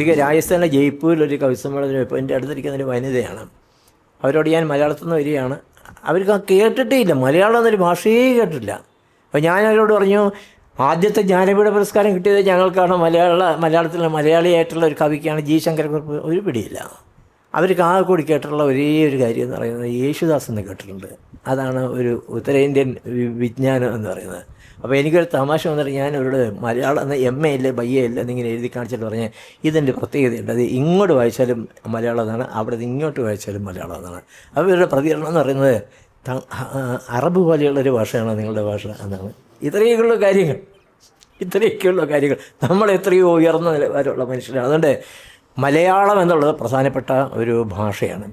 ഒരിക്കൽ രാജസ്ഥാനിലെ ജയ്പൂരിലൊരു കവിസമ്മേളനം ഇപ്പോൾ എൻ്റെ അടുത്തിരിക്കുന്നൊരു വനിതയാണ്. അവരോട് ഞാൻ മലയാളത്തിൽ നിന്ന് വരികയാണ്. അവർക്ക് കേട്ടിട്ടേ ഇല്ല, മലയാളം എന്നൊരു ഭാഷയെ കേട്ടിട്ടില്ല. അപ്പോൾ ഞാൻ അവരോട് പറഞ്ഞു, ആദ്യത്തെ ജ്ഞാനപീഠ പുരസ്കാരം കിട്ടിയത് ഞങ്ങൾക്കാണ്, മലയാളത്തിലെ മലയാളിയായിട്ടുള്ള ഒരു കവിക്കാണ്, ജി ശങ്കരക്കുറുപ്പ്. ഒരു പിടിയില്ല. അവർക്ക് ആകെ കൂടി കേട്ടിട്ടുള്ള ഒരേ ഒരു കാര്യം എന്ന് പറയുന്നത് യേശുദാസ് എന്ന് കേട്ടിട്ടുണ്ട്. അതാണ് ഒരു ഉത്തരേന്ത്യൻ വിജ്ഞാനം എന്ന് പറയുന്നത്. അപ്പോൾ എനിക്കൊരു തമാശ വന്നിട്ട് ഞാൻ അവരോട് മലയാളം എന്ന MA ഇല്ല BA ഇല്ല എന്നിങ്ങനെ എഴുതി കാണിച്ചിട്ട് പറഞ്ഞാൽ ഇതിൻ്റെ പ്രത്യേകതയുണ്ട്, അത് ഇങ്ങോട്ട് വായിച്ചാലും മലയാളം എന്നാണ്, അവിടെ നിന്ന് ഇങ്ങോട്ട് വായിച്ചാലും മലയാളം എന്നാണ്. അപ്പോൾ ഇവരുടെ പ്രതികരണം എന്ന് പറയുന്നത് അറബ് പോലെയുള്ളൊരു ഭാഷയാണ് നിങ്ങളുടെ ഭാഷ എന്നാണ്. ഇത്രയൊക്കെയുള്ള കാര്യങ്ങൾ നമ്മൾ എത്രയോ ഉയർന്ന നിലവാരമുള്ള മനുഷ്യരാണ്. അതുകൊണ്ട് മലയാളം എന്നുള്ളത് പ്രധാനപ്പെട്ട ഒരു ഭാഷയാണ്.